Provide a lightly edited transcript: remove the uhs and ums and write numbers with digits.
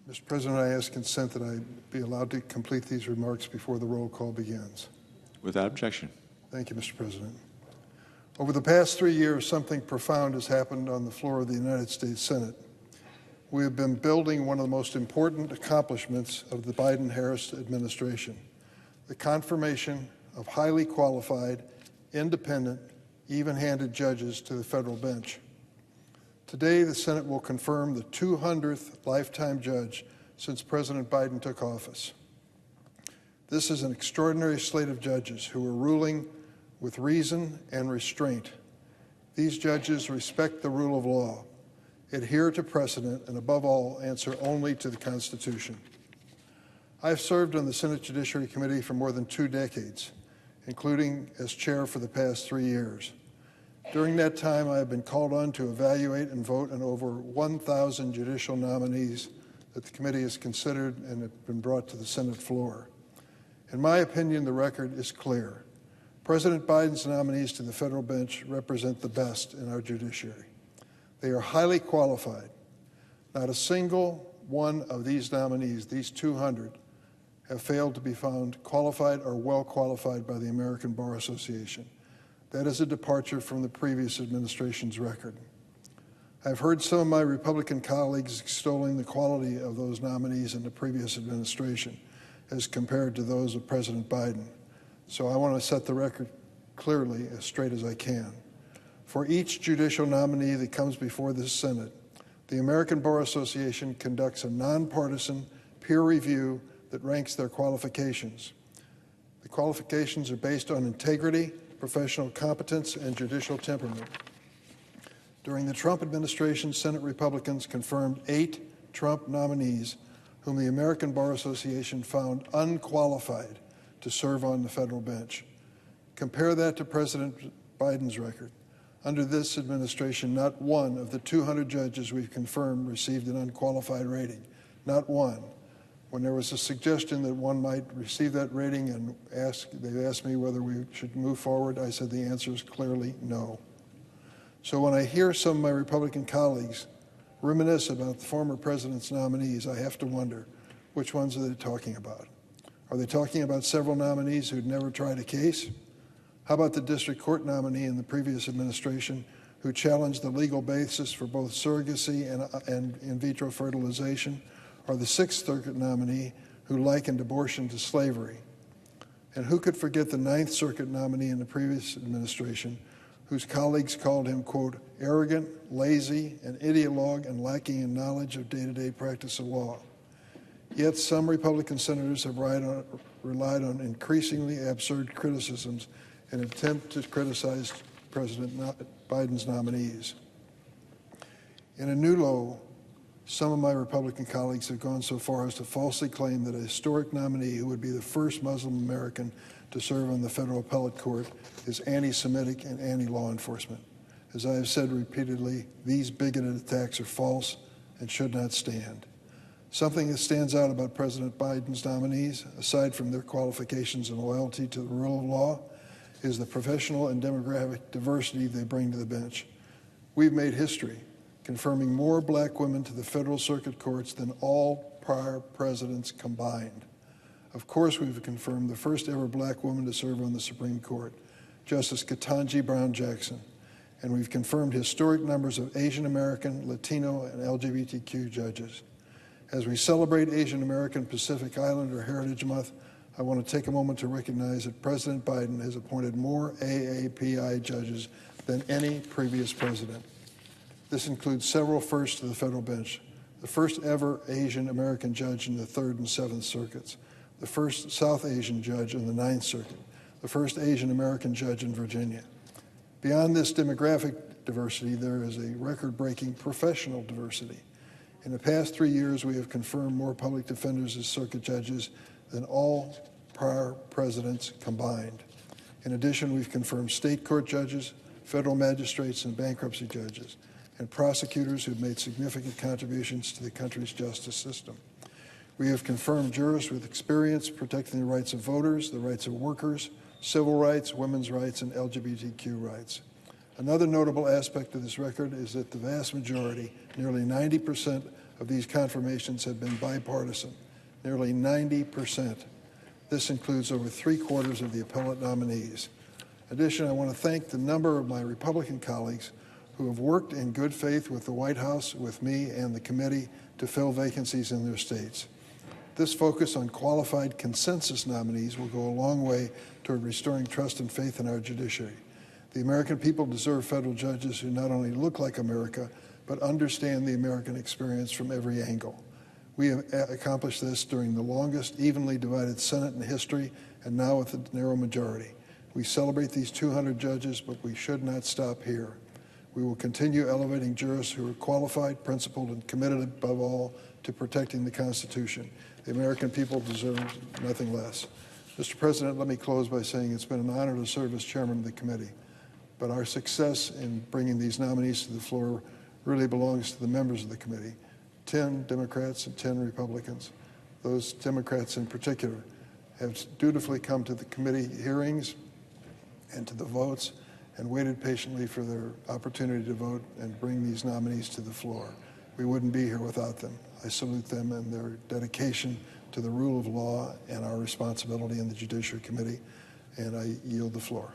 Mr. President, I ask consent that I be allowed to complete these remarks before the roll call begins. Without objection. Thank you, Mr. President. Over the past 3 years, something profound has happened on the floor of the United States Senate. We have been building one of the most important accomplishments of the Biden-Harris administration, the confirmation of highly qualified, independent, even-handed judges to the federal bench. Today, the Senate will confirm the 200th lifetime judge since President Biden took office. This is an extraordinary slate of judges who are ruling with reason and restraint. These judges respect the rule of law, adhere to precedent, and above all, answer only to the Constitution. I've served on the Senate Judiciary Committee for more than 2 decades, including as chair for the past 3 years. During that time, I have been called on to evaluate and vote on over 1,000 judicial nominees that the committee has considered and have been brought to the Senate floor. In my opinion, the record is clear. President Biden's nominees to the federal bench represent the best in our judiciary. They are highly qualified. Not a single one of these nominees, these 200, have failed to be found qualified or well qualified by the American Bar Association. That is a departure from the previous administration's record. I've heard some of my Republican colleagues extolling the quality of those nominees in the previous administration as compared to those of President Biden. So I want to set the record clearly as straight as I can. For each judicial nominee that comes before this Senate, the American Bar Association conducts a nonpartisan peer review that ranks their qualifications. The qualifications are based on integrity, professional competence, and judicial temperament. During the Trump administration, Senate Republicans confirmed 8 Trump nominees whom the American Bar Association found unqualified to serve on the federal bench. Compare that to President Biden's record. Under this administration, not one of the 200 judges we've confirmed received an unqualified rating. Not one. When there was a suggestion that one might receive that rating and they asked me whether we should move forward, I said the answer is clearly no. So when I hear some of my Republican colleagues reminisce about the former president's nominees, I have to wonder, which ones are they talking about? Are they talking about several nominees who'd never tried a case? How about the district court nominee in the previous administration who challenged the legal basis for both surrogacy and in vitro fertilization? Or the Sixth Circuit nominee who likened abortion to slavery? And who could forget the Ninth Circuit nominee in the previous administration whose colleagues called him, quote, arrogant, lazy, an ideologue, and lacking in knowledge of day-to-day practice of law? Yet some Republican senators have relied on increasingly absurd criticisms in an attempt to criticize President Biden's nominees. In a new low, some of my Republican colleagues have gone so far as to falsely claim that a historic nominee who would be the first Muslim American to serve on the federal appellate court is anti-Semitic and anti-law enforcement. As I have said repeatedly, these bigoted attacks are false and should not stand. Something that stands out about President Biden's nominees, aside from their qualifications and loyalty to the rule of law, is the professional and demographic diversity they bring to the bench. We've made history, confirming more black women to the federal circuit courts than all prior presidents combined. Of course, we've confirmed the first ever black woman to serve on the Supreme Court, Justice Ketanji Brown Jackson, and we've confirmed historic numbers of Asian American, Latino, and LGBTQ judges. As we celebrate Asian American Pacific Islander Heritage Month, I want to take a moment to recognize that President Biden has appointed more AAPI judges than any previous president. This includes several firsts to the federal bench: the first ever Asian American judge in the 3rd and 7th Circuits, the first South Asian judge in the 9th Circuit, the first Asian American judge in Virginia. Beyond this demographic diversity, there is a record-breaking professional diversity. In the past 3 years, we have confirmed more public defenders as circuit judges than all prior presidents combined. In addition, we've confirmed state court judges, federal magistrates, and bankruptcy judges, and prosecutors who've made significant contributions to the country's justice system. We have confirmed jurists with experience protecting the rights of voters, the rights of workers, civil rights, women's rights, and LGBTQ rights. Another notable aspect of this record is that the vast majority, nearly 90% of these confirmations have been bipartisan, nearly 90%. This includes over 3/4 of the appellate nominees. In addition, I want to thank the number of my Republican colleagues who have worked in good faith with the White House, with me, and the committee to fill vacancies in their states. This focus on qualified consensus nominees will go a long way toward restoring trust and faith in our judiciary. The American people deserve federal judges who not only look like America, but understand the American experience from every angle. We have accomplished this during the longest evenly divided Senate in history, and now with a narrow majority. We celebrate these 200 judges, but we should not stop here. We will continue elevating jurists who are qualified, principled, and committed above all to protecting the Constitution. The American people deserve nothing less. Mr. President, let me close by saying it's been an honor to serve as chairman of the committee, but our success in bringing these nominees to the floor really belongs to the members of the committee, 10 Democrats and 10 Republicans. Those Democrats in particular have dutifully come to the committee hearings and to the votes and waited patiently for their opportunity to vote and bring these nominees to the floor. We wouldn't be here without them. I salute them and their dedication to the rule of law and our responsibility in the Judiciary Committee, and I yield the floor.